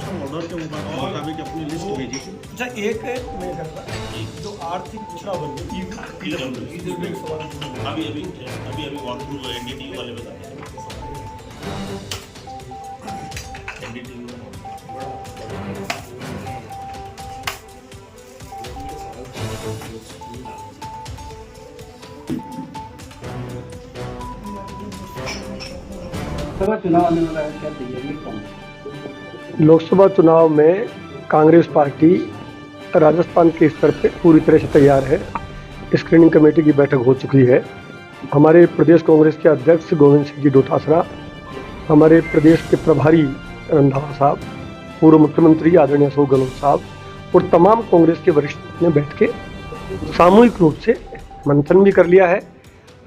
Order के मुताबिक अपनी लिस्ट भेजी थी। अच्छा, एक मैं करता जो आर्थिक पिछड़ा वर्ग अभी वॉक थ्रू एनडीटीयू वाले बता रहे हैं। लोकसभा चुनाव आने वाला है, क्या तैयारी कौन? लोकसभा चुनाव में कांग्रेस पार्टी राजस्थान के स्तर पे पूरी तरह से तैयार है। स्क्रीनिंग कमेटी की बैठक हो चुकी है। हमारे प्रदेश कांग्रेस के अध्यक्ष गोविंद सिंह जी डोटासरा, हमारे प्रदेश के प्रभारी रंधावा साहब, पूर्व मुख्यमंत्री आदरणीय अशोक गहलोत साहब और तमाम कांग्रेस के वरिष्ठ ने बैठ के सामूहिक रूप से मंथन भी कर लिया है।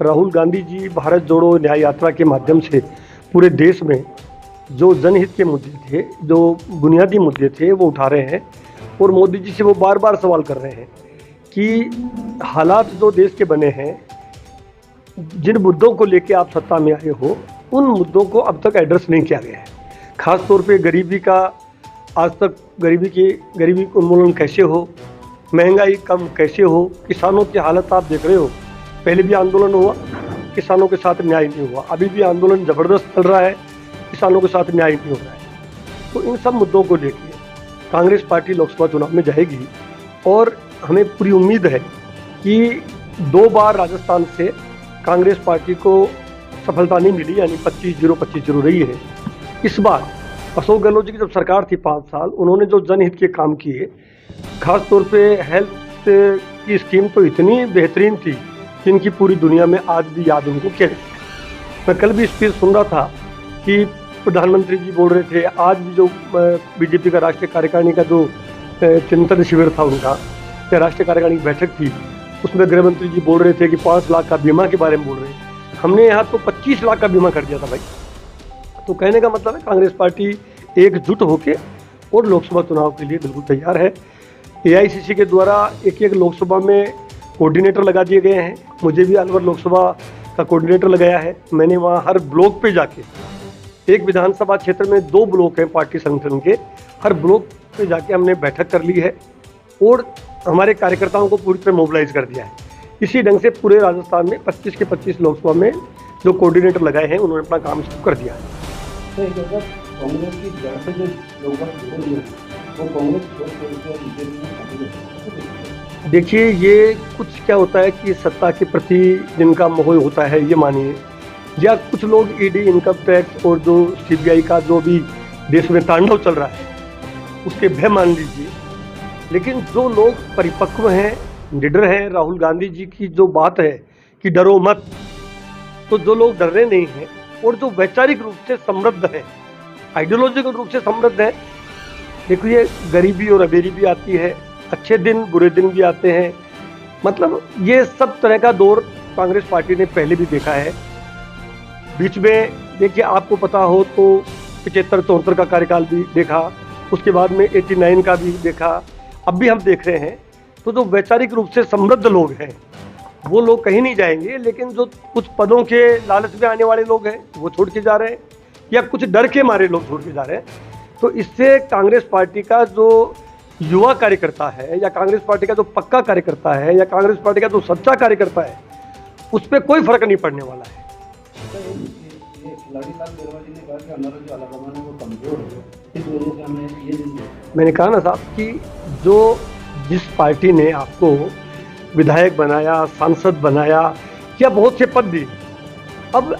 राहुल गांधी जी भारत जोड़ो न्याय यात्रा के माध्यम से पूरे देश में जो जनहित के मुद्दे थे, जो बुनियादी मुद्दे थे, वो उठा रहे हैं और मोदी जी से वो बार बार सवाल कर रहे हैं कि हालात जो देश के बने हैं, जिन मुद्दों को लेके आप सत्ता में आए हो, उन मुद्दों को अब तक एड्रेस नहीं किया गया है। ख़ास तौर पे गरीबी का, आज तक गरीबी उन्मूलन कैसे हो, महंगाई कम कैसे हो, किसानों की हालत आप देख रहे हो। पहले भी आंदोलन हुआ, किसानों के साथ न्याय नहीं हुआ, अभी भी आंदोलन ज़बरदस्त चल रहा है, किसानों के साथ न्याय नहीं हो रहा है। तो इन सब मुद्दों को लेके कांग्रेस पार्टी लोकसभा चुनाव में जाएगी और हमें पूरी उम्मीद है कि 2 बार राजस्थान से कांग्रेस पार्टी को सफलता नहीं मिली, यानी 25-0 रही है। इस बार अशोक गहलोत जी की जब सरकार थी 5 साल, उन्होंने जो जनहित के काम किए, खास तौर पे हेल्थ की स्कीम तो इतनी बेहतरीन थी जिनकी पूरी दुनिया में आज भी याद उनको किया जाता है। मैं कल भी स्पीच सुन रहा था कि प्रधानमंत्री जी बोल रहे थे, आज भी जो बीजेपी का राष्ट्रीय कार्यकारिणी का जो चिंतन शिविर था उनका, या राष्ट्रीय कार्यकारिणी की बैठक थी, उसमें गृह मंत्री जी बोल रहे थे कि 5 लाख का बीमा के बारे में बोल रहे हैं। हमने यहाँ तो 25 लाख का बीमा कर दिया था भाई। तो कहने का मतलब है कांग्रेस पार्टी एकजुट होकर और लोकसभा चुनाव के लिए बिल्कुल तैयार है। AICC के द्वारा एक लोकसभा में कोऑर्डिनेटर लगा दिए गए हैं। मुझे भी अलवर लोकसभा का कोऑर्डिनेटर लगाया है। मैंने वहाँ हर ब्लॉक पे जाके, एक विधानसभा क्षेत्र में 2 ब्लॉक हैं पार्टी संगठन के, हर ब्लॉक पे जाके हमने बैठक कर ली है और हमारे कार्यकर्ताओं को पूरी तरह मोबिलाइज कर दिया है। इसी ढंग से पूरे राजस्थान में 25 के 25 लोकसभा में जो कोऑर्डिनेटर लगाए हैं, उन्होंने अपना काम शुरू कर दिया है। कांग्रेस की जड़ से जो लोग जुड़े हुए हैं, वो कांग्रेस देखिए, ये कुछ क्या होता है कि सत्ता के प्रति जिनका मोह होता है, ये मानिए, या कुछ लोग ED, इनकम टैक्स और जो CBI का जो भी देश में तांडव चल रहा है उसके भय मान लीजिए। लेकिन जो लोग परिपक्व हैं, निडर हैं, राहुल गांधी जी की जो बात है कि डरो मत, तो जो लोग डर रहे नहीं हैं और जो वैचारिक रूप से समृद्ध हैं, आइडियोलॉजिकल रूप से समृद्ध हैं। देखिए, गरीबी और अबेरी भी आती है, अच्छे दिन बुरे दिन भी आते हैं। मतलब ये सब तरह का दौर कांग्रेस पार्टी ने पहले भी देखा है। बीच में देखिए, आपको पता हो तो 75-74 का कार्यकाल भी देखा, उसके बाद में 89 का भी देखा, अब भी हम देख रहे हैं। तो जो वैचारिक रूप से समृद्ध लोग हैं वो लोग कहीं नहीं जाएंगे, लेकिन जो कुछ पदों के लालच में आने वाले लोग हैं वो छोड़ के जा रहे हैं, या कुछ डर के मारे लोग छोड़ के जा रहे हैं। तो इससे कांग्रेस पार्टी का जो युवा कार्यकर्ता है, या कांग्रेस पार्टी का जो पक्का कार्यकर्ता है, या कांग्रेस पार्टी का जो सच्चा कार्यकर्ता है, उस पर कोई फर्क नहीं पड़ने वाला है। मैंने कहा ना साहब कि जिस पार्टी ने आपको विधायक बनाया, सांसद बनाया, या बहुत से पद दिए, अब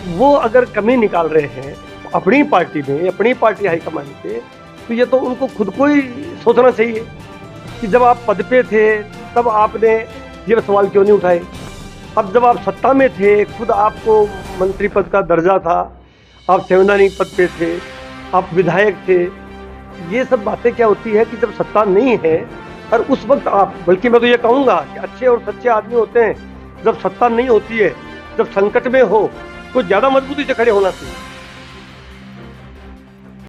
वो अगर कमी निकाल रहे हैं अपनी पार्टी में, अपनी पार्टी हाईकमान पे, तो ये तो उनको खुद को ही सोचना चाहिए कि जब आप पद पे थे तब आपने ये सवाल क्यों नहीं उठाए। अब जब आप सत्ता में थे, खुद आपको मंत्री पद का दर्जा था, आप संवैधानिक पद पे थे, आप विधायक थे, ये सब बातें क्या होती है कि जब सत्ता नहीं है और उस वक्त आप, बल्कि मैं तो ये कहूँगा कि अच्छे और सच्चे आदमी होते हैं जब सत्ता नहीं होती है, जब संकट में हो तो ज़्यादा मजबूती से खड़े होना चाहिए।